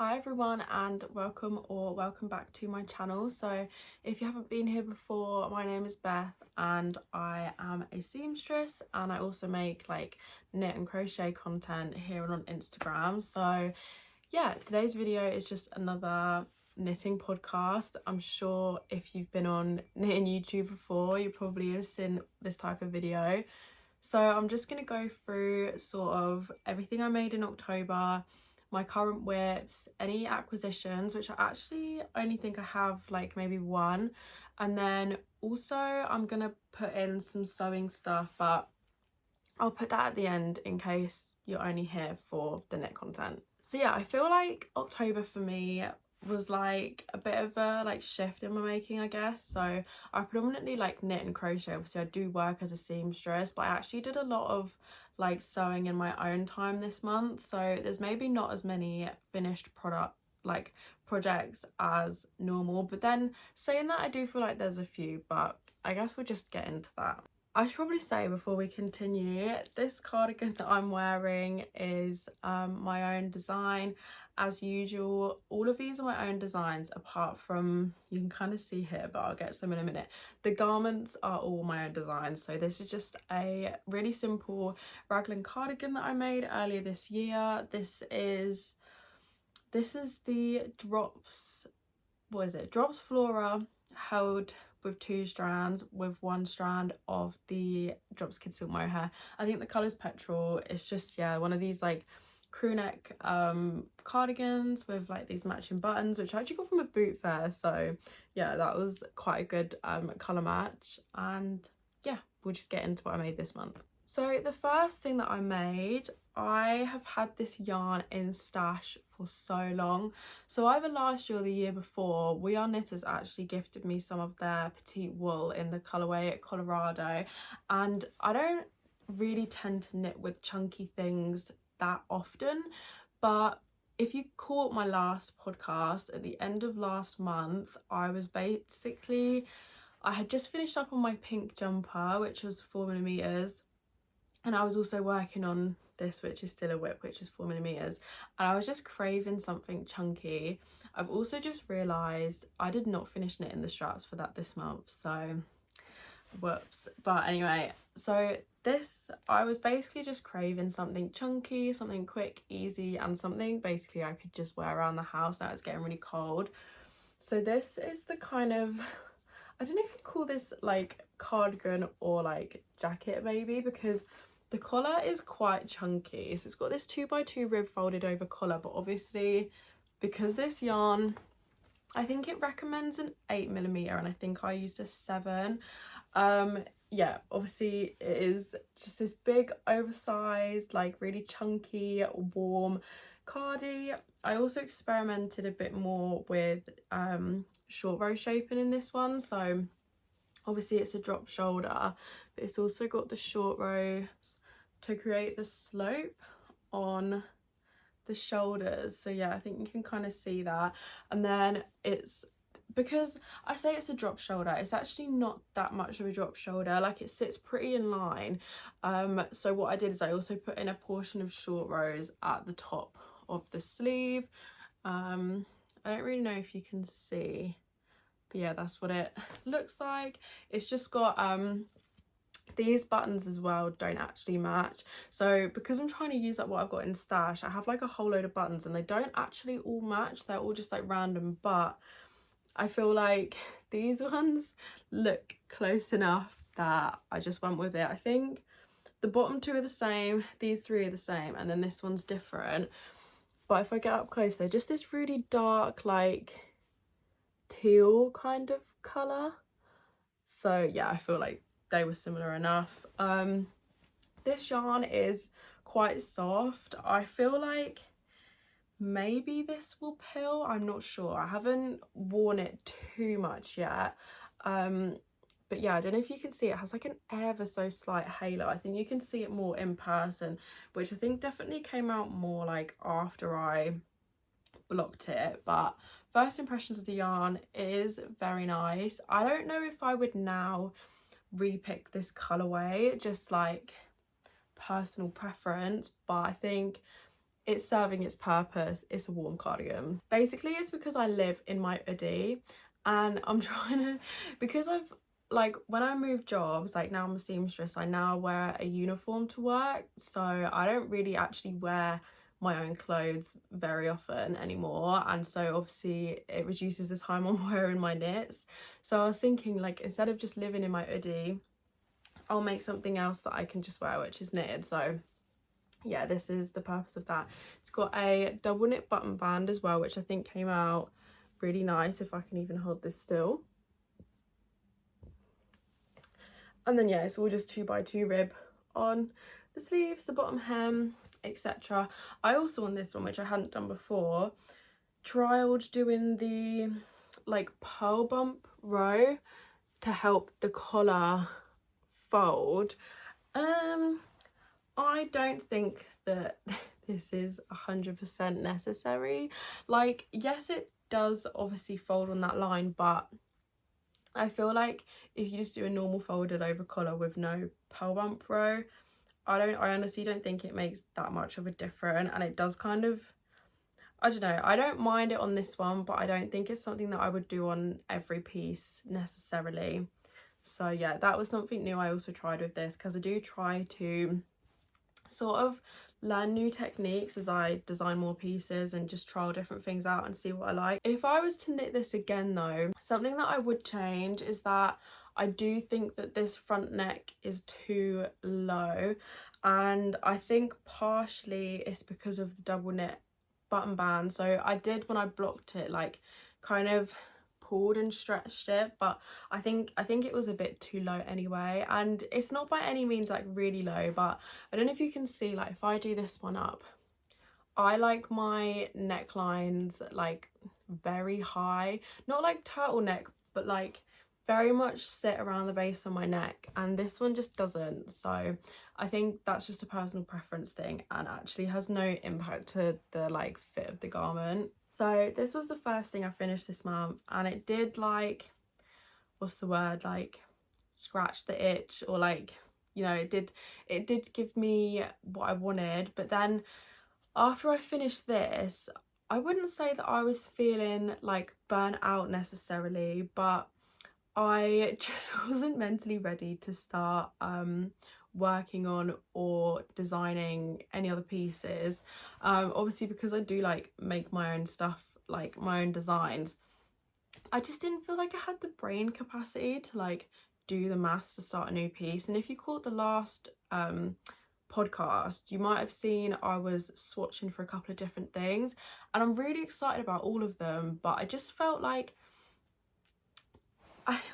Hi everyone and welcome back to my channel. So if you haven't been here before, my name is Beth and I am a seamstress, and I also make like knit and crochet content here and on Instagram. So yeah, today's video is just another knitting podcast. I'm sure if you've been on knitting YouTube before, you probably have seen this type of video. So I'm just going to go through sort of everything I made in October, my current whips, any acquisitions, which I actually only think I have like maybe one, and then also I'm gonna put in some sewing stuff, but I'll put that at the end in case you're only here for the knit content. So yeah, I feel like October for me was like a bit of a like shift in my making, I guess. So I predominantly like knit and crochet. Obviously I do work as a seamstress, but I actually did a lot of like sewing in my own time this month, so there's maybe not as many finished projects as normal. But then saying that, I do feel like there's a few, but I guess we'll just get into that. I should probably say before we continue, this cardigan that I'm wearing is my own design. As usual, all of these are my own designs apart from, you can kind of see here, but I'll get to them in a minute. The garments are all my own designs. So this is just a really simple raglan cardigan that I made earlier this year. This is the Drops, what is it? Drops Flora held with 2 strands with 1 strand of the Drops Kid Silk Mohair. I think the colour's petrol. It's just, yeah, one of these like crew neck cardigans with like these matching buttons, which I actually got from a boot fair. So yeah, that was quite a good colour match. And yeah, we'll just get into what I made this month. So the first thing that I made, I have had this yarn in stash for so long. So either last year or the year before, We Are Knitters actually gifted me some of their petite wool in the colourway at Colorado. And I don't really tend to knit with chunky things that often, but if you caught my last podcast at the end of last month, I had just finished up on my pink jumper, which was 4mm. And I was also working on this, which is still a whip, which is 4mm, and I was just craving something chunky. I've also just realised I did not finish knitting the straps for that this month, so whoops. But anyway, so this, I was basically just craving something chunky, something quick, easy, and something basically I could just wear around the house now it's getting really cold. So this is the kind of, I don't know if you'd call this like cardigan or like jacket maybe, because the collar is quite chunky. So it's got this 2x2 rib folded over collar, but obviously because this yarn, I think it recommends an 8mm and I think I used a 7. Yeah, obviously it is just this big oversized, like really chunky, warm cardi. I also experimented a bit more with short row shaping in this one. So obviously it's a drop shoulder, but it's also got the short rows to create the slope on the shoulders. So yeah, I think you can kind of see that. And then it's, because I say it's a drop shoulder, it's actually not that much of a drop shoulder, like it sits pretty in line. So what I did is I also put in a portion of short rows at the top of the sleeve. I don't really know if you can see, but yeah, that's what it looks like. It's just got these buttons as well don't actually match. So because I'm trying to use up what I've got in stash, I have like a whole load of buttons and they don't actually all match. They're all just like random, but I feel like these ones look close enough that I just went with it. I think the bottom 2 are the same, these 3 are the same, and then this one's different. But if I get up close, they're just this really dark, like teal kind of colour. So yeah, I feel like they were similar enough. This yarn is quite soft. I feel like maybe this will pill, I'm not sure. I haven't worn it too much yet. But yeah, I don't know if you can see, it has like an ever so slight halo. I think you can see it more in person, which I think definitely came out more like after I blocked it. But first impressions of the yarn is very nice. I don't know if I would now repick this colorway, just like personal preference, but I think it's serving its purpose. It's a warm cardigan. Basically, it's because I live in my hoodie and I'm trying to, because I've, like, when I move jobs, like now I'm a seamstress, I now wear a uniform to work, so I don't really actually wear my own clothes very often anymore, and so obviously it reduces the time I'm wearing my knits. So I was thinking, like, instead of just living in my hoodie, I'll make something else that I can just wear, which is knitted. So yeah, this is the purpose of that. It's got a double knit button band as well, which I think came out really nice, if I can even hold this still. And then yeah, it's all just 2x2 rib on the sleeves, the bottom hem, etc. I also, on this one, which I hadn't done before, trialed doing the like pearl bump row to help the collar fold. I don't think that this is 100% necessary. Like, yes, it does obviously fold on that line, but I feel like if you just do a normal folded over collar with no pearl bump row, I honestly don't think it makes that much of a difference, and it does kind of, I don't know, I don't mind it on this one, but I don't think it's something that I would do on every piece necessarily. So yeah, that was something new I also tried with this, because I do try to sort of learn new techniques as I design more pieces and just trial different things out and see what I like. If I was to knit this again though, something that I would change is that I do think that this front neck is too low, and I think partially it's because of the double knit button band. So I did, when I blocked it, like kind of pulled and stretched it, but I think it was a bit too low anyway, and it's not by any means like really low, but I don't know if you can see, like if I do this one up, I like my necklines like very high, not like turtleneck, but like very much sit around the base of my neck, and this one just doesn't. So I think that's just a personal preference thing and actually has no impact to the like fit of the garment. So this was the first thing I finished this month, and it did, like, what's the word, like scratch the itch, or like, you know, it did give me what I wanted. But then after I finished this, I wouldn't say that I was feeling like burnt out necessarily, but I just wasn't mentally ready to start working on or designing any other pieces. Obviously, because I do like make my own stuff, like my own designs, I just didn't feel like I had the brain capacity to like do the maths to start a new piece. And if you caught the last podcast, you might have seen I was swatching for a couple of different things, and I'm really excited about all of them, but I just felt like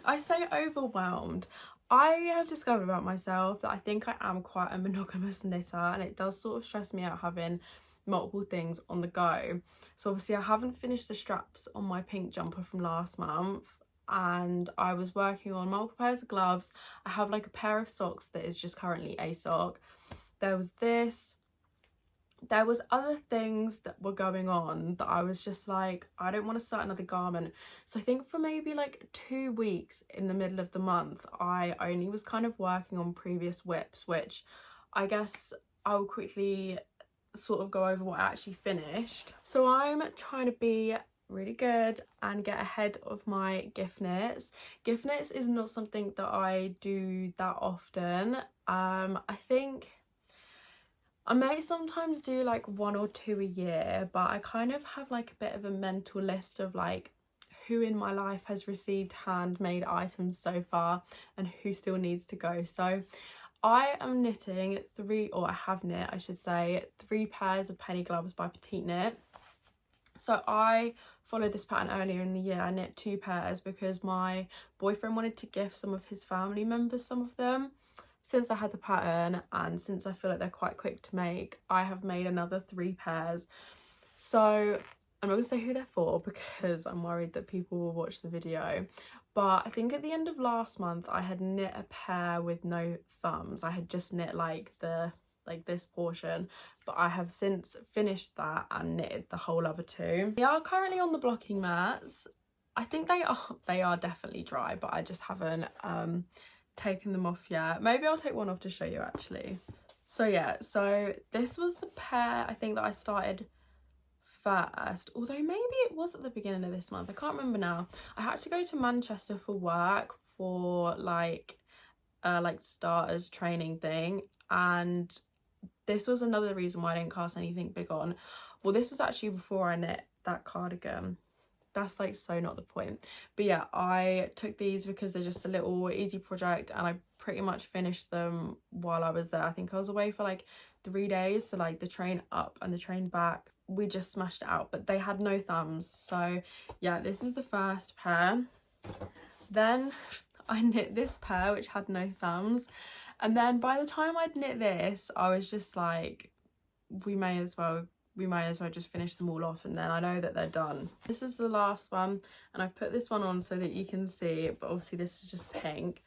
I say overwhelmed. I have discovered about myself that I think I am quite a monogamous knitter, and it does sort of stress me out having multiple things on the go. So obviously I haven't finished the straps on my pink jumper from last month, and I was working on multiple pairs of gloves. I have like a pair of socks that is just currently a sock. There was this. There was other things that were going on that I was just like, I don't want to start another garment. So I think for maybe like 2 weeks in the middle of the month, I only was kind of working on previous whips, which I guess I'll quickly sort of go over what I actually finished. So I'm trying to be really good and get ahead of my gift knits. Gift knits is not something that I do that often. I think I may sometimes do like 1 or 2 a year, but I kind of have like a bit of a mental list of like who in my life has received handmade items so far and who still needs to go. So I am knitting I have knit, I should say, 3 pairs of penny gloves by Petite Knit. So I followed this pattern earlier in the year. I knit 2 pairs because my boyfriend wanted to gift some of his family members some of them. Since I had the pattern, and since I feel like they're quite quick to make, I have made another 3 pairs. So I'm not going to say who they're for because I'm worried that people will watch the video. But I think at the end of last month, I had knit a pair with no thumbs. I had just knit like this portion, but I have since finished that and knitted the whole other 2. They are currently on the blocking mats. I think they are definitely dry, but I just haven't taken them off yet. Maybe I'll take one off to show you actually. So yeah, so this was the pair I think that I started first, although maybe it was at the beginning of this month, I can't remember now. I had to go to Manchester for work for like starters training thing, and this was another reason why I didn't cast anything big on. Well, this was actually before I knit that cardigan. That's like so not the point, but yeah, I took these because they're just a little easy project, and I pretty much finished them while I was there. I think I was away for like 3 days, so like the train up and the train back, we just smashed it out, but they had no thumbs. So yeah, this is the first pair. Then I knit this pair which had no thumbs, and then by the time I'd knit this, I was just like, we may as well just finish them all off, and then I know that they're done. This is the last one, and I put this one on so that you can see, but obviously this is just pink.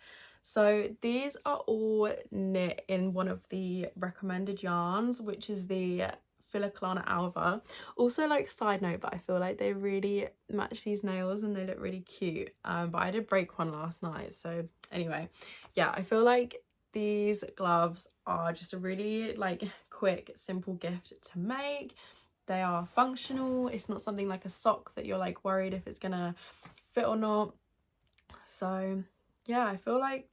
So these are all knit in one of the recommended yarns, which is the Filiclana Alva. Also, like, side note, but I feel like they really match these nails and they look really cute, but I did break one last night. So anyway, yeah, I feel like these gloves are just a really like quick, simple gift to make. They are functional. It's not something like a sock that you're like worried if it's gonna fit or not. So yeah, I feel like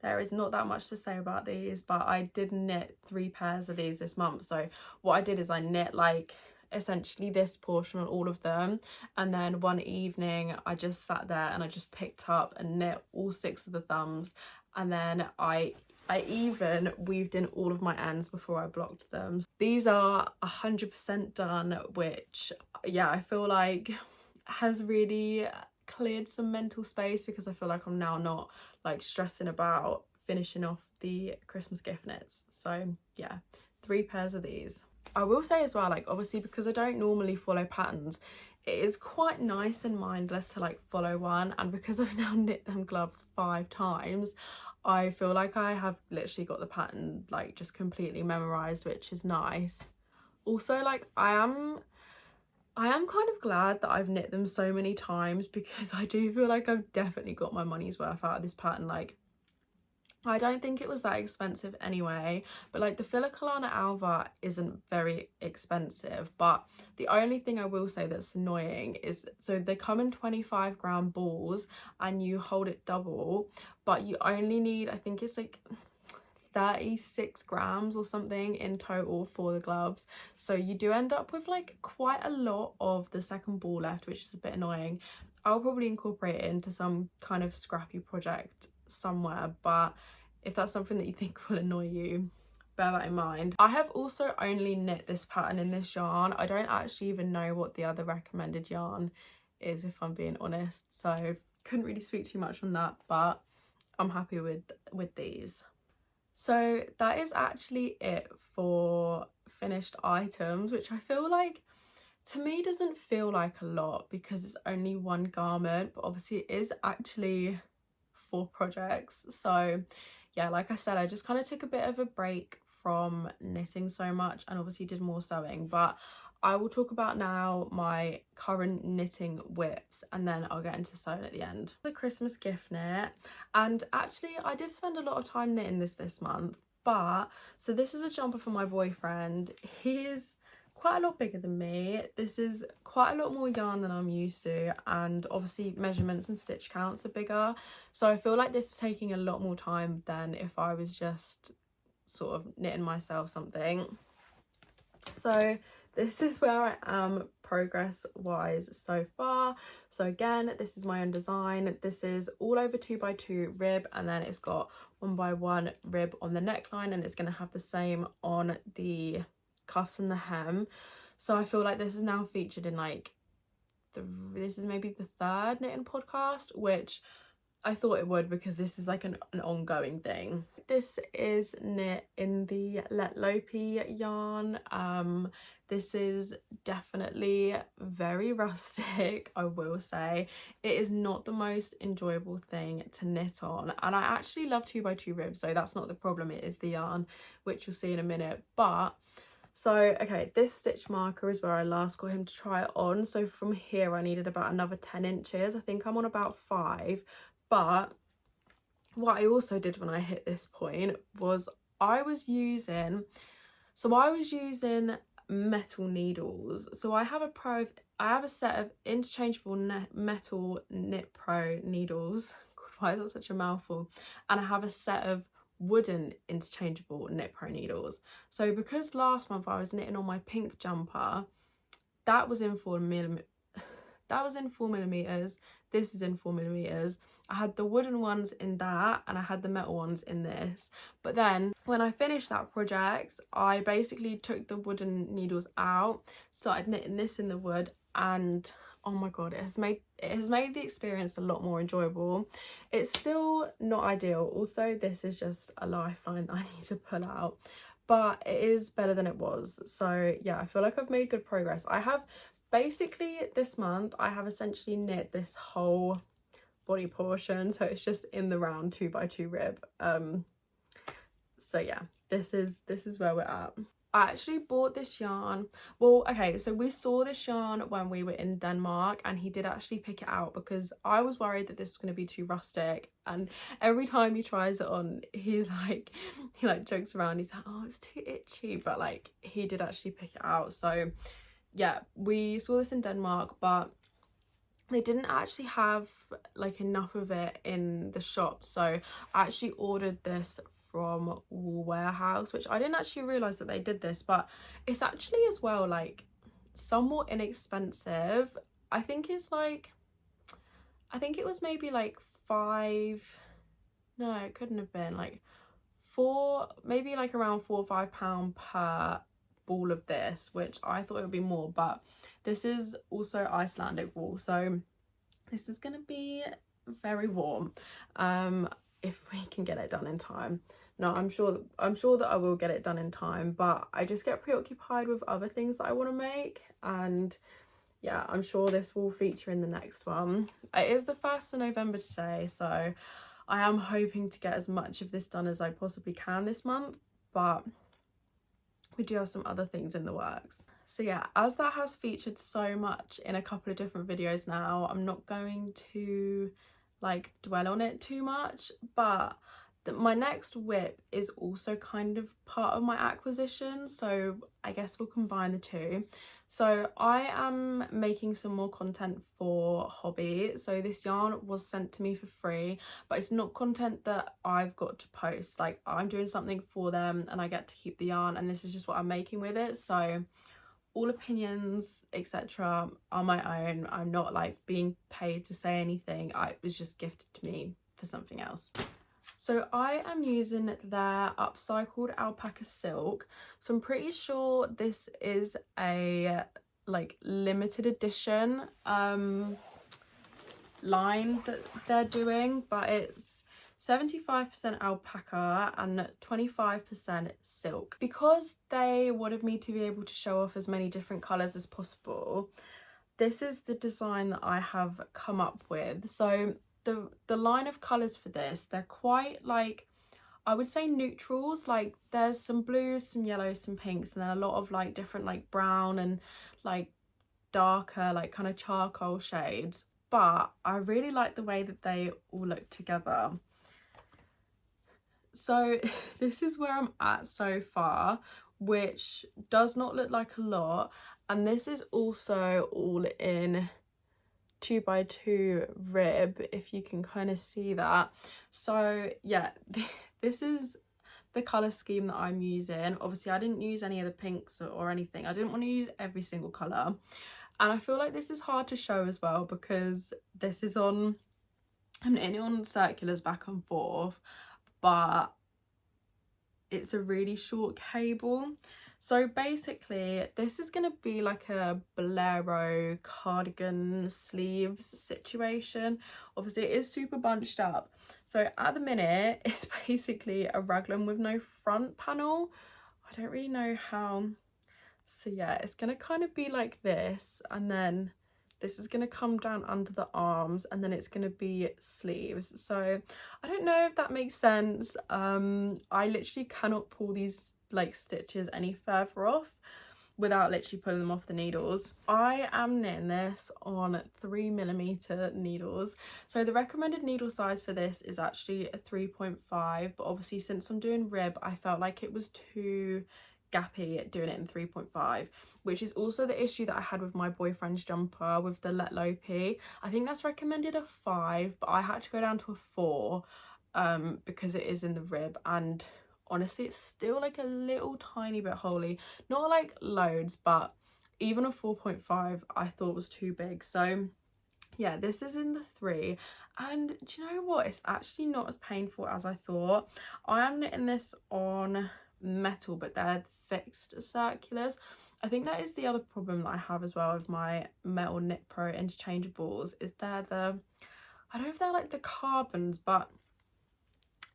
there is not that much to say about these, but I did knit 3 pairs of these this month. So what I did is I knit like essentially this portion on all of them, and then one evening I just sat there and I just picked up and knit all 6 of the thumbs, and then I even weaved in all of my ends before I blocked them. These are 100% done, which yeah, I feel like has really cleared some mental space, because I feel like I'm now not like stressing about finishing off the Christmas gift knits. So yeah, 3 pairs of these. I will say as well, like, obviously because I don't normally follow patterns, it is quite nice and mindless to like follow one, and because I've now knit them gloves 5 times, I feel like I have literally got the pattern like just completely memorized, which is nice. Also, like, I am kind of glad that I've knit them so many times, because I do feel like I've definitely got my money's worth out of this pattern. Like, I don't think it was that expensive anyway, but like the Filiclana Alva isn't very expensive, but the only thing I will say that's annoying is, so they come in 25-gram balls and you hold it double, but you only need, I think it's like 36 grams or something in total for the gloves. So you do end up with like quite a lot of the second ball left, which is a bit annoying. I'll probably incorporate it into some kind of scrappy project somewhere, but if that's something that you think will annoy you, bear that in mind. I have also only knit this pattern in this yarn. I don't actually even know what the other recommended yarn is, if I'm being honest, so couldn't really speak too much on that, but I'm happy with these. So that is actually it for finished items, which I feel like to me doesn't feel like a lot because it's only one garment, but obviously it is actually 4 projects. So yeah, like I said, I just kind of took a bit of a break from knitting so much and obviously did more sewing, but I will talk about now my current knitting whips, and then I'll get into sewing at the end. The Christmas gift knit, and actually I did spend a lot of time knitting this month, but so this is a jumper for my boyfriend. He's quite a lot bigger than me. This is quite a lot more yarn than I'm used to, and obviously measurements and stitch counts are bigger, so I feel like this is taking a lot more time than if I was just sort of knitting myself something. So this is where I am progress wise so far. So again, this is my own design. This is all over 2x2 rib, and then it's got 1x1 rib on the neckline, and it's going to have the same on the cuffs and the hem. So I feel like this is now featured in like this is maybe the 3rd knitting podcast, which I thought it would because this is like an ongoing thing. This is knit in the Let Lopi yarn. This is definitely very rustic, I will say. It is not the most enjoyable thing to knit on, and I actually love 2x2 ribs, so that's not the problem. It is the yarn, which you'll see in a minute. But so okay, this stitch marker is where I last got him to try it on. So from here I needed about another 10 inches. I think I'm on about 5. But what I also did when I hit this point was I was using metal needles. So I have a set of interchangeable metal Knit Pro needles. God, why is that such a mouthful? And I have a set of wooden interchangeable Knit Pro needles. So because last month I was knitting on my pink jumper, that was in 4mm. That was in 4mm. This is in 4mm. I had the wooden ones in that and I had the metal ones in this. But then when I finished that project, I basically took the wooden needles out, started knitting this in the wood, and oh my god, it has made the experience a lot more enjoyable. It's still not ideal. Also, this is just a lifeline that I need to pull out, but it is better than it was. So yeah, I feel like I've made good progress. I have basically this month I have essentially knit this whole body portion, so it's just in the round 2x2 rib. So yeah, this is where we're at. I actually bought this yarn. Well, okay, so we saw this yarn when we were in Denmark, and he did actually pick it out because I was worried that this was going to be too rustic, and every time he tries it on, he jokes around. He's like, oh, it's too itchy, but like he did actually pick it out. So yeah, we saw this in Denmark, but they didn't actually have like enough of it in the shop, so I actually ordered this from Wool Warehouse, which I didn't actually realize that they did this, but it's actually as well like somewhat inexpensive. I think it was maybe like no, it couldn't have been like maybe like around £4 or £5 per ball of this, which I thought it would be more, but this is also Icelandic wool, so this is gonna be very warm if we can get it done in time. No, I'm sure that I will get it done in time, but I just get preoccupied with other things that I want to make, and yeah, I'm sure this will feature in the next one. It is the 1st of November today, so I am hoping to get as much of this done as I possibly can this month, but we do have some other things in the works. So yeah, as that has featured so much in a couple of different videos now, I'm not going to like dwell on it too much, but my next whip is also kind of part of my acquisition, so I guess we'll combine the two. So I am making some more content for hobby. So this yarn was sent to me for free, but it's not content that I've got to post. Like, I'm doing something for them and I get to keep the yarn, and this is just what I'm making with it. So all opinions, etc., are my own. I'm not like being paid to say anything. It was just gifted to me for something else. So I am using their upcycled alpaca silk. So I'm pretty sure this is a like limited edition line that they're doing, but it's 75% alpaca and 25% silk. Because they wanted me to be able to show off as many different colours as possible, this is the design that I have come up with. So the line of colours for this, they're quite like, I would say neutrals. Like there's some blues, some yellows, some pinks, and then a lot of like different like brown and like darker like kind of charcoal shades. But I really like the way that they all look together. So this is where I'm at so far, which does not look like a lot, and this is also all in 2x2 rib, if you can kind of see that. So yeah, this is the color scheme that I'm using. Obviously I didn't use any of the pinks or anything. I didn't want to use every single color, and I feel like this is hard to show as well because this is on, I'm knitting on circulars back and forth, but it's a really short cable. So basically this is going to be like a bolero cardigan sleeves situation. Obviously it is super bunched up, so at the minute it's basically a raglan with no front panel. I don't really know how. So yeah, it's going to kind of be like this, and then this is going to come down under the arms, and then it's going to be sleeves. So I don't know if that makes sense. I literally cannot pull these like stitches any further off. without literally pulling them off the needles. I am knitting this on 3mm needles. So the recommended needle size for this is actually a 3.5, but obviously since I'm doing rib, I felt like it was too gappy doing it in 3.5, which is also the issue that I had with my boyfriend's jumper with the Let Lopi. I think that's recommended a 5, but I had to go down to a 4 because it is in the rib, and honestly it's still like a little tiny bit holy, not like loads, but even a 4.5 I thought was too big. So yeah, this is in the 3, and do you know what, it's actually not as painful as I thought. I am knitting this on metal, but they're fixed circulars. I think that is the other problem that I have as well with my metal Knit Pro interchangeables, is they're the, I don't know if they're like the carbons, but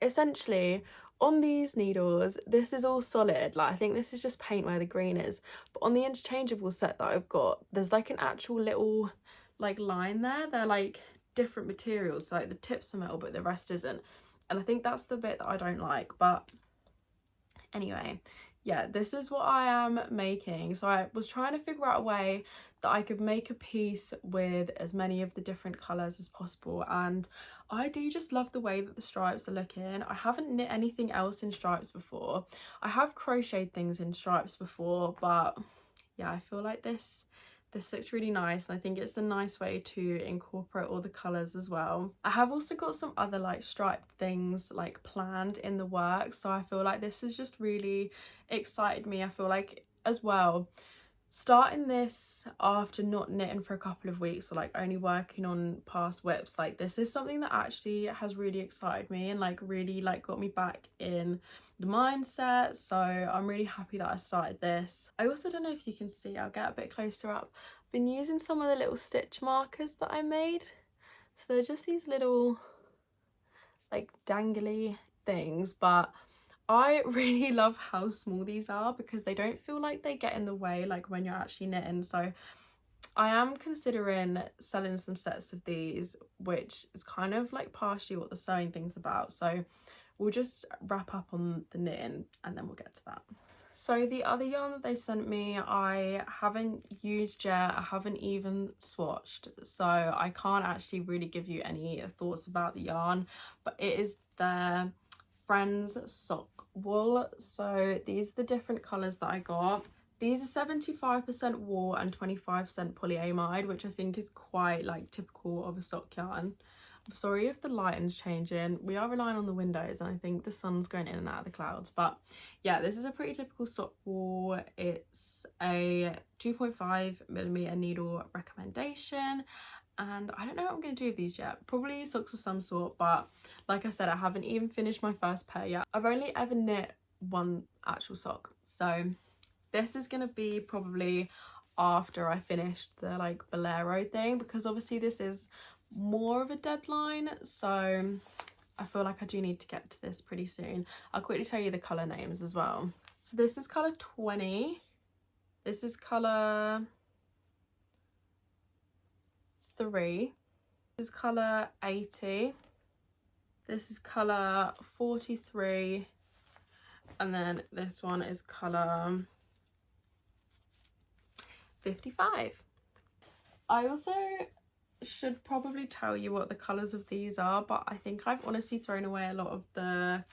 essentially on these needles this is all solid. Like I think this is just paint where the green is, but on the interchangeable set that I've got, there's like an actual little like line there. They're like different materials, so like the tips are metal but the rest isn't, and I think that's the bit that I don't like. But anyway, yeah, this is what I am making. So I was trying to figure out a way that I could make a piece with as many of the different colours as possible, and I do just love the way that the stripes are looking. I haven't knit anything else in stripes before. I have crocheted things in stripes before, but yeah, I feel like this looks really nice, and I think it's a nice way to incorporate all the colours as well. I have also got some other like striped things like planned in the works, so I feel like this has just really excited me. I feel like as well, starting this after not knitting for a couple of weeks, or like only working on past whips, like this is something that actually has really excited me and like really like got me back in the mindset. So I'm really happy that I started this. I also don't know if you can see, I'll get a bit closer up, been using some of the little stitch markers that I made. So they're just these little like dangly things, but I really love how small these are because they don't feel like they get in the way like when you're actually knitting. So I am considering selling some sets of these, which is kind of like partially what the sewing thing's about. So we'll just wrap up on the knitting and then we'll get to that. So the other yarn that they sent me, I haven't used yet. I haven't even swatched, so I can't actually really give you any thoughts about the yarn, but it is their Friends sock wool. So these are the different colours that I got. These are 75% wool and 25% polyamide, which I think is quite like typical of a sock yarn. I'm sorry if the lighting's changing. We are relying on the windows and I think the sun's going in and out of the clouds. But yeah, this is a pretty typical sock wool. It's a 2.5mm needle recommendation. And I don't know what I'm going to do with these yet. Probably socks of some sort, but like I said, I haven't even finished my first pair yet. I've only ever knit one actual sock. So this is going to be probably after I finished the like bolero thing, because obviously this is more of a deadline. So I feel like I do need to get to this pretty soon. I'll quickly tell you the colour names as well. So this is colour 20. This is colour 3. This is colour 80. This is colour 43. And then this one is colour 55. I also should probably tell you what the colours of these are, but I think I've honestly thrown away a lot of the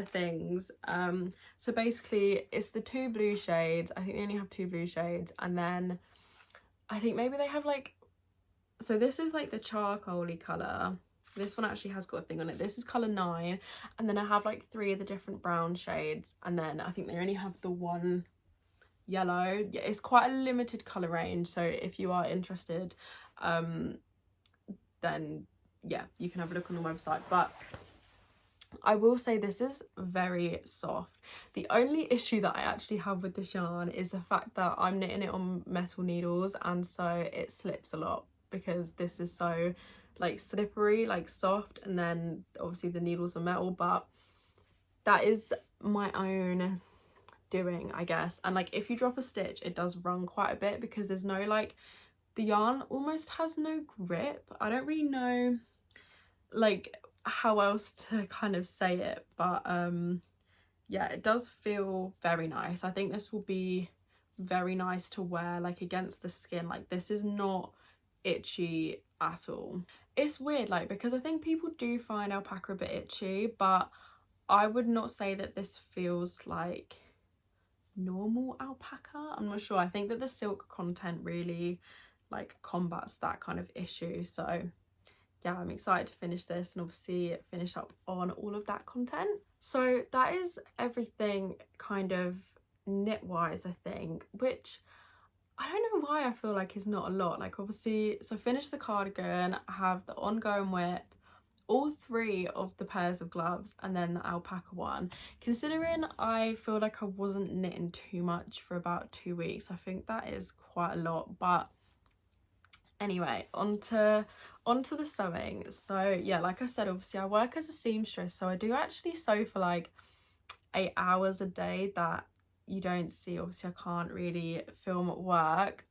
things. So basically it's the 2 blue shades. I think they only have 2 blue shades, and then I think maybe they have like, so this is like the charcoaly colour. This one actually has got a thing on it. This is colour 9, and then I have like 3 of the different brown shades, and then I think they only have the 1 yellow. Yeah, it's quite a limited colour range, so if you are interested, then yeah, you can have a look on the website. But I will say this is very soft. The only issue that I actually have with this yarn is the fact that I'm knitting it on metal needles, and so it slips a lot because this is so like slippery, like soft, and then obviously the needles are metal. But that is my own doing, I guess. And like if you drop a stitch, it does run quite a bit because there's no like, the yarn almost has no grip. I don't really know like how else to kind of say it, but yeah, it does feel very nice. I think this will be very nice to wear like against the skin. Like this is not itchy at all. It's weird, like, because I think people do find alpaca a bit itchy, but I would not say that this feels like normal alpaca. I'm not sure. I think that the silk content really like combats that kind of issue. So yeah, I'm excited to finish this and obviously finish up on all of that content. So that is everything kind of knit wise, I think, which I don't know why I feel like it's not a lot. Like obviously, so I finished the cardigan, I have the ongoing whip, all 3 of the pairs of gloves, and then the alpaca one. Considering I feel like I wasn't knitting too much for about 2 weeks, I think that is quite a lot. But anyway, onto the sewing. So yeah, like I said, obviously I work as a seamstress, so I do actually sew for like 8 hours a day that you don't see. Obviously I can't really film at work,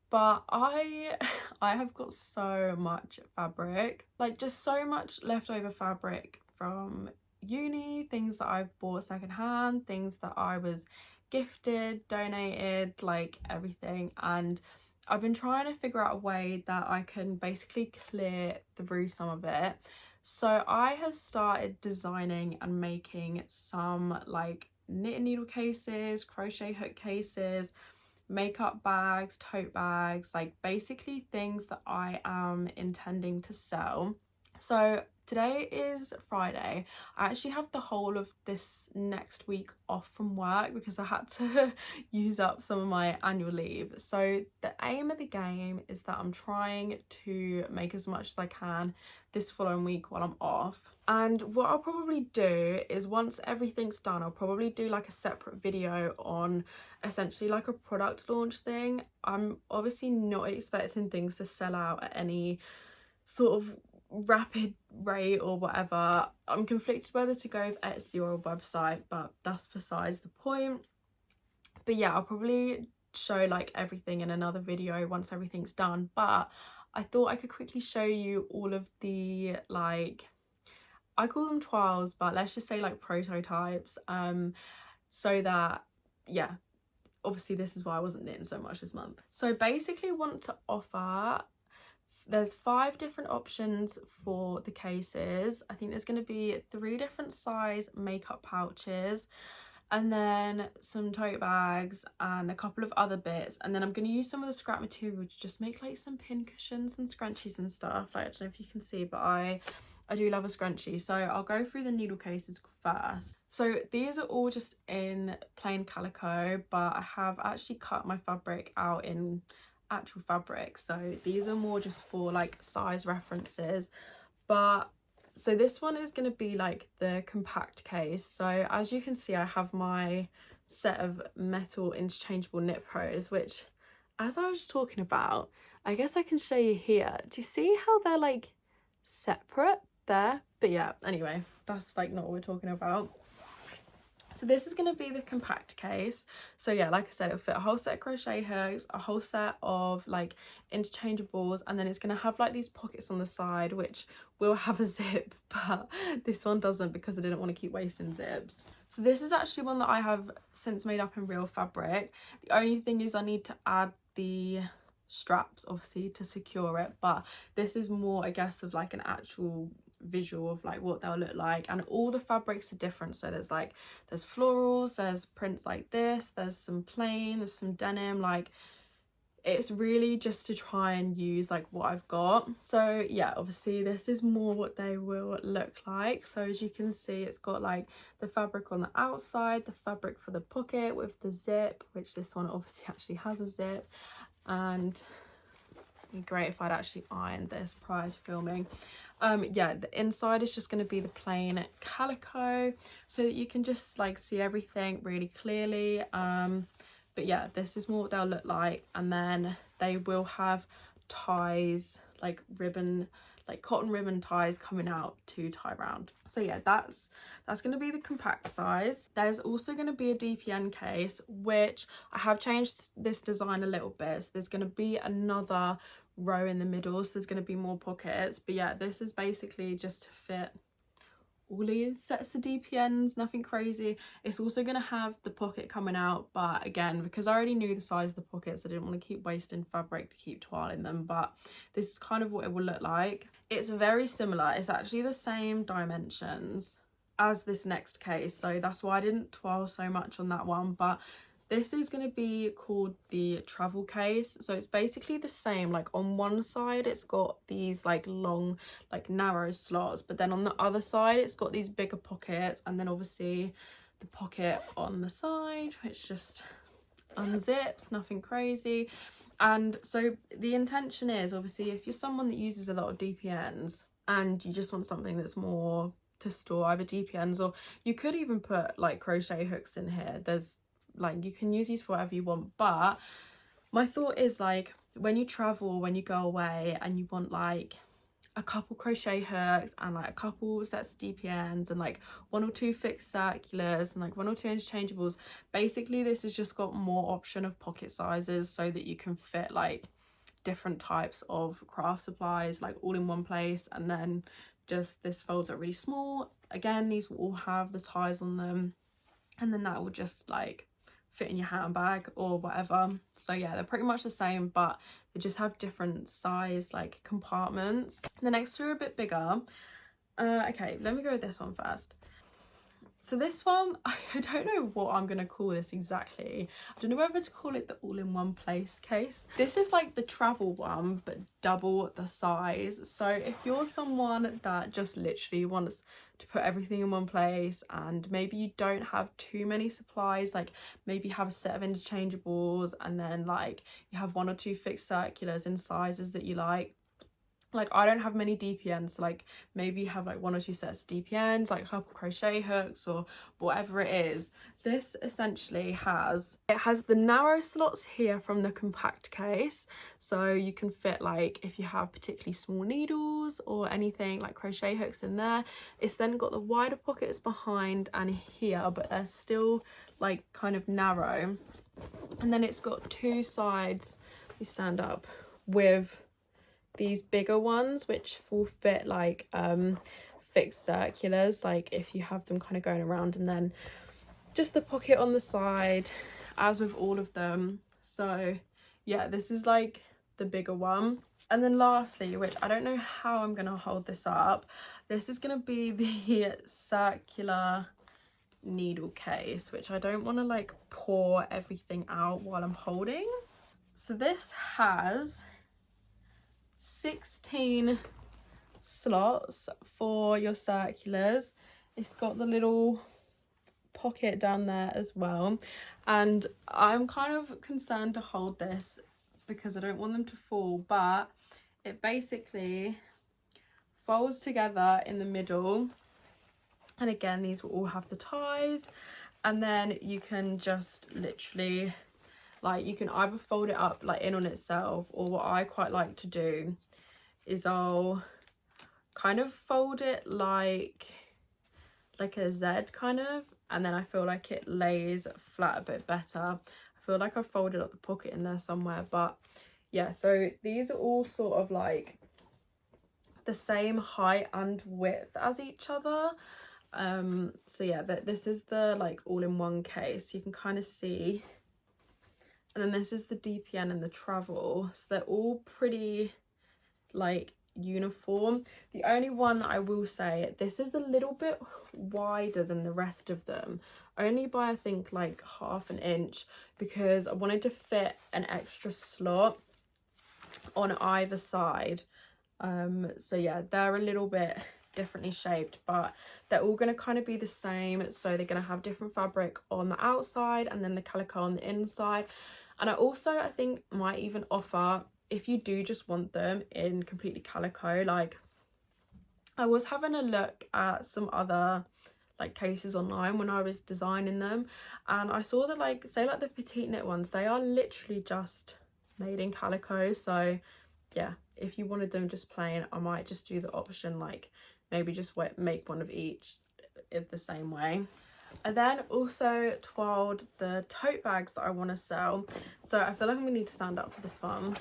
but I have got so much fabric, like just so much leftover fabric from uni, things that I've bought secondhand, things that I was gifted, donated, like everything. And I've been trying to figure out a way that I can basically clear through some of it. So I have started designing and making some like knit needle cases, crochet hook cases, makeup bags, tote bags, like basically things that I am intending to sell. So today is Friday. I actually have the whole of this next week off from work because I had to use up some of my annual leave. So the aim of the game is that I'm trying to make as much as I can this following week while I'm off. And what I'll probably do is once everything's done, I'll probably do like a separate video on essentially like a product launch thing. I'm obviously not expecting things to sell out at any sort of rapid rate or whatever. I'm conflicted whether to go with Etsy or a website, but that's besides the point. But yeah, I'll probably show like everything in another video once everything's done. But I thought I could quickly show you all of the, like, I call them trials, but let's just say like prototypes, so that, yeah, obviously this is why I wasn't knitting so much this month. So I basically want to offer, there's 5 different options for the cases. I think there's going to be 3 different size makeup pouches, and then some tote bags and a couple of other bits. And then I'm going to use some of the scrap material to just make like some pin cushions and scrunchies and stuff. Like, I don't know if you can see, but I do love a scrunchie. So I'll go through the needle cases first. So these are all just in plain calico, but I have actually cut my fabric out in actual fabric. So these are more just for like size references. But so this one is going to be like the compact case. So as you can see, I have my set of metal interchangeable knit pros, which, as I was talking about, I guess I can show you here. Do you see how they're like separate there? But yeah, anyway, that's like not what we're talking about. So this is going to be the compact case. So yeah, like I said, it'll fit a whole set of crochet hooks, a whole set of like interchangeables, and then it's going to have like these pockets on the side which will have a zip, but this one doesn't because I didn't want to keep wasting zips. So this is actually one that I have since made up in real fabric. The only thing is I need to add the straps obviously to secure it, but this is more, I guess, of like an actual visual of like what they'll look like. And all the fabrics are different, so there's florals, there's prints like this, there's some plain, there's some denim. Like, it's really just to try and use like what I've got. So yeah, obviously this is more what they will look like. So as you can see, it's got like the fabric on the outside, the fabric for the pocket with the zip, which this one obviously actually has a zip. And it'd be great if I'd actually ironed this prior to filming. Yeah, the inside is just going to be the plain calico so that you can just like see everything really clearly. But yeah, this is more what they'll look like. And then they will have ties, like ribbon, like cotton ribbon ties coming out to tie around. So yeah, that's going to be the compact size. There's also going to be a DPN case, which I have changed this design a little bit. So there's going to be another row in the middle, so there's going to be more pockets. But yeah, this is basically just to fit all these sets of DPNs, nothing crazy. It's also going to have the pocket coming out, but again, because I already knew the size of the pockets, I didn't want to keep wasting fabric to keep toiling them, but this is kind of what it will look like. It's very similar. It's actually the same dimensions as this next case, so that's why I didn't toil so much on that one. But this is going to be called the travel case. So it's basically the same. Like on one side it's got these like long, like narrow slots, but then on the other side it's got these bigger pockets, and then obviously the pocket on the side which just unzips, nothing crazy. And so the intention is, obviously, if you're someone that uses a lot of DPNs and you just want something that's more to store either DPNs, or you could even put like crochet hooks in here. There's like, you can use these for whatever you want, but my thought is like when you travel, when you go away and you want like a couple crochet hooks and like a couple sets of DPNs and like 1 or 2 fixed circulars and like 1 or 2 interchangeables, basically this has just got more option of pocket sizes so that you can fit like different types of craft supplies like all in one place. And then just this folds out really small. Again, these will all have the ties on them, and then that will just like fit in your handbag or whatever. So yeah, they're pretty much the same, but they just have different size like compartments. The next two are a bit bigger. Okay, let me go with this one first. So this one, I don't know what I'm going to call this exactly. I don't know whether to call it the all-in-one place case. This is like the travel one, but double the size. So if you're someone that just literally wants to put everything in one place, and maybe you don't have too many supplies, like maybe you have a set of interchangeables and then like you have 1 or 2 fixed circulars in sizes that you like I don't have many DPNs, so like maybe you have like 1 or 2 sets of DPNs, like a couple crochet hooks or whatever it is. This essentially has the narrow slots here from the compact case, so you can fit like if you have particularly small needles or anything like crochet hooks in there. It's then got the wider pockets behind and here, but they're still like kind of narrow, and then it's got 2 sides, you stand up, with these bigger ones which will fit like fixed circulars, like if you have them kind of going around, and then just the pocket on the side as with all of them. So yeah, this is like the bigger one. And then lastly, which I don't know how I'm gonna hold this up, this is gonna be the circular needle case, which I don't want to like pour everything out while I'm holding. So this has 16 slots for your circulars. It's got the little pocket down there as well, and I'm kind of concerned to hold this because I don't want them to fall, but it basically folds together in the middle, and again these will all have the ties, and then you can just literally like, you can either fold it up like in on itself, or what I quite like to do is I'll kind of fold it like a Z kind of, and then I feel like it lays flat a bit better. I feel like I folded up the pocket in there somewhere, but yeah, so these are all sort of like the same height and width as each other. So yeah, this is the like all-in-one case, you can kind of see. And then this is the DPN and the travel, so they're all pretty like uniform. The only one I will say, this is a little bit wider than the rest of them, only by I think like ½ an inch, because I wanted to fit an extra slot on either side. So yeah, they're a little bit differently shaped, but they're all going to kind of be the same. So they're going to have different fabric on the outside and then the calico on the inside. And I think might even offer, if you do just want them in completely calico, like I was having a look at some other like cases online when I was designing them, and I saw that like, say like the petite knit ones, they are literally just made in calico. So yeah, if you wanted them just plain, I might just do the option like maybe just make one of each in the same way. I then also twirled the tote bags that I want to sell. So I feel like I'm gonna need to stand up for this one,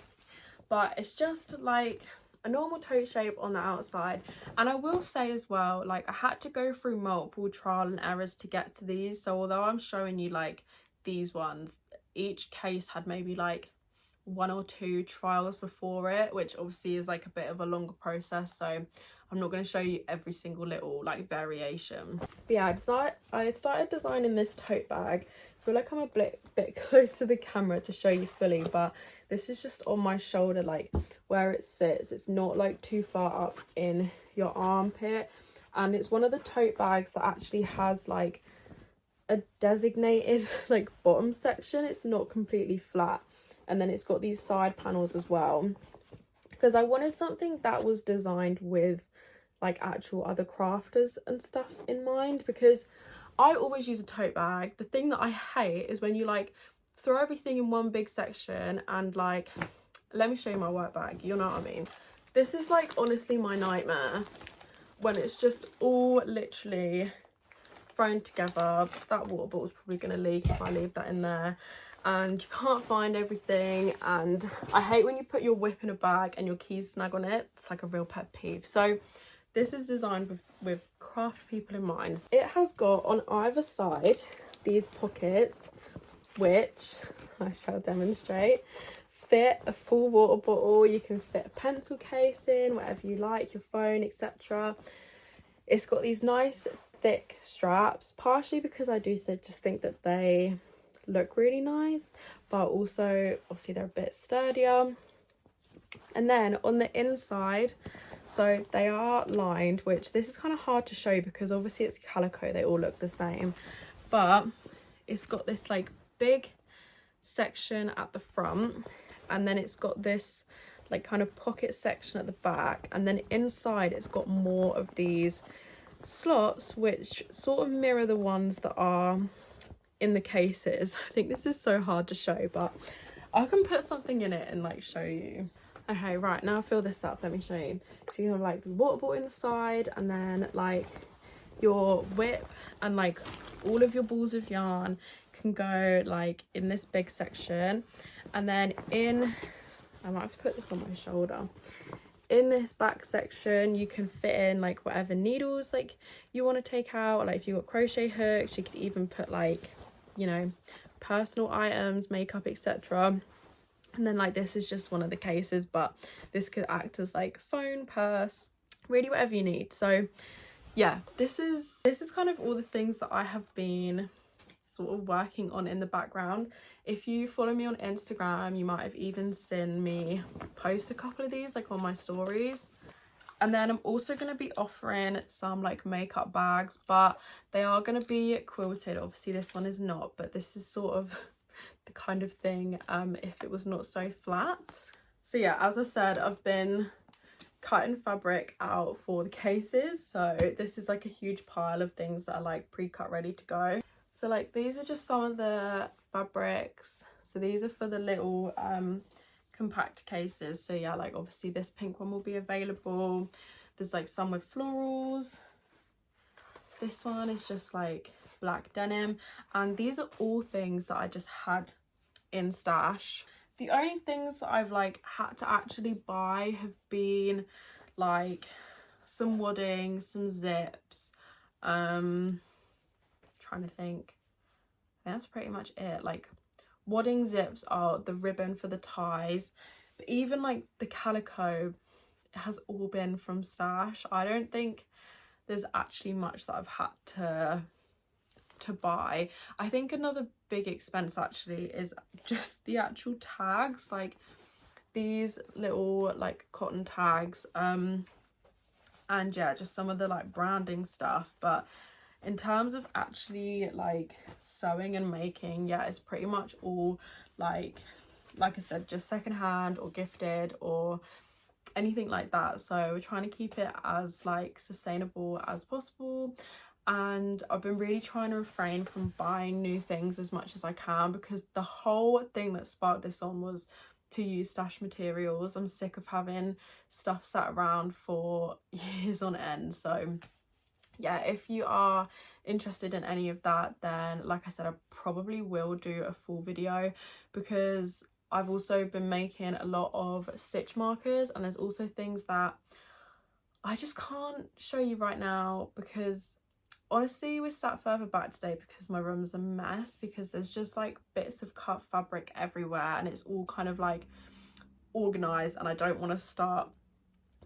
but it's just like a normal tote shape on the outside. And I will say as well, like I had to go through multiple trial and errors to get to these. So although I'm showing you like these ones, each case had maybe like 1 or 2 trials before it, which obviously is like a bit of a longer process, so I'm not going to show you every single little like variation. But yeah, I started designing this tote bag. I feel like I'm a bit close to the camera to show you fully, but this is just on my shoulder, like where it sits. It's not like too far up in your armpit, and it's one of the tote bags that actually has like a designated like bottom section. It's not completely flat, and then it's got these side panels as well, because I wanted something that was designed with like actual other crafters and stuff in mind, because I always use a tote bag. The thing that I hate is when you like throw everything in one big section, and like, let me show you my work bag, you know what I mean. This is like honestly my nightmare, when it's just all literally thrown together. That water bottle's probably gonna leak if I leave that in there, and you can't find everything. And I hate when you put your whip in a bag and your keys snag on it. It's like a real pet peeve. So this is designed with craft people in mind. It has got on either side these pockets, which I shall demonstrate, fit a full water bottle. You can fit a pencil case in, whatever you like, your phone, etc. It's got these nice thick straps, partially because I do just think that they look really nice, but also obviously they're a bit sturdier. And then on the inside, so they are lined, which this is kind of hard to show because obviously it's calico, they all look the same, but it's got this like big section at the front, and then it's got this like kind of pocket section at the back, and then inside it's got more of these slots which sort of mirror the ones that are in the cases. I think this is so hard to show, but I can put something in it and like show you. Okay, right, now fill this up, let me show you. So you have like the water bottle inside, and then like your whip and like all of your balls of yarn can go like in this big section, and then I might have to put this on my shoulder. In this back section you can fit in like whatever needles like you want to take out. Like if you've got crochet hooks, you could even put like, you know, personal items, makeup, etc. And then like this is just one of the cases, but this could act as like phone, purse, really whatever you need. So yeah, this is kind of all the things that I have been sort of working on in the background. If you follow me on Instagram, you might have even seen me post a couple of these like on my stories. And then I'm also going to be offering some like makeup bags, but they are going to be quilted. Obviously this one is not, but this is sort of the kind of thing if it was not so flat. So yeah, as I said, I've been cutting fabric out for the cases, so this is like a huge pile of things that are like pre-cut ready to go. So like these are just some of the fabrics. So these are for the little compact cases. So yeah, like obviously this pink one will be available. There's like some with florals. This one is just like black denim, and these are all things that I just had in stash. The only things that I've like had to actually buy have been like some wadding, some zips, trying to think, that's pretty much it. Like wadding, zips are the ribbon for the ties, but even like the calico has all been from stash. I don't think there's actually much that I've had to buy. I think another big expense actually is just the actual tags, like these little like cotton tags, and yeah, just some of the like branding stuff. But in terms of actually like sewing and making, yeah, it's pretty much all like I said, just secondhand or gifted or anything like that. So we're trying to keep it as like sustainable as possible, and I've been really trying to refrain from buying new things as much as I can, because the whole thing that sparked this on was to use stash materials. I'm sick of having stuff sat around for years on end. So yeah, if you are interested in any of that, then like I said, I probably will do a full video, because I've also been making a lot of stitch markers, and there's also things that I just can't show you right now because honestly we're sat further back today because my room's a mess, because there's just like bits of cut fabric everywhere and it's all kind of like organized, and I don't want to start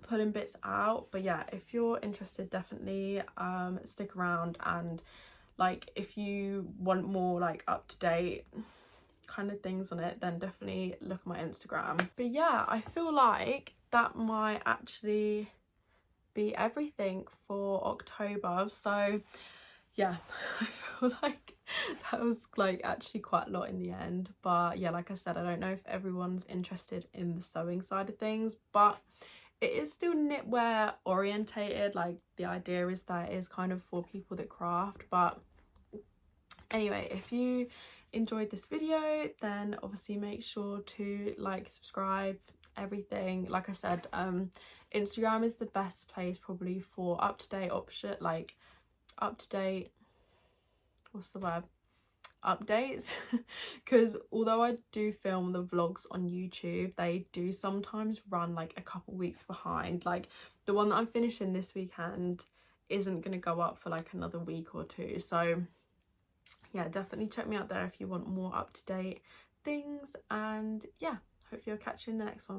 pulling bits out. But yeah, if you're interested, definitely stick around, and like if you want more like up-to-date kind of things on it, then definitely look at my Instagram. But yeah, I feel like that might actually be everything for October. So yeah, I feel like that was like actually quite a lot in the end. But yeah, like I said, I don't know if everyone's interested in the sewing side of things, but it is still knitwear orientated. Like the idea is that it is kind of for people that craft. But anyway, if you enjoyed this video, then obviously make sure to like, subscribe, everything. Like I said, Instagram is the best place probably for up-to-date option, like up-to-date, what's the word, updates. Because although I do film the vlogs on YouTube, they do sometimes run like a couple weeks behind. Like the one that I'm finishing this weekend isn't going to go up for like another week or two. So yeah, definitely check me out there if you want more up-to-date things. And yeah, hopefully I'll catch you in the next one.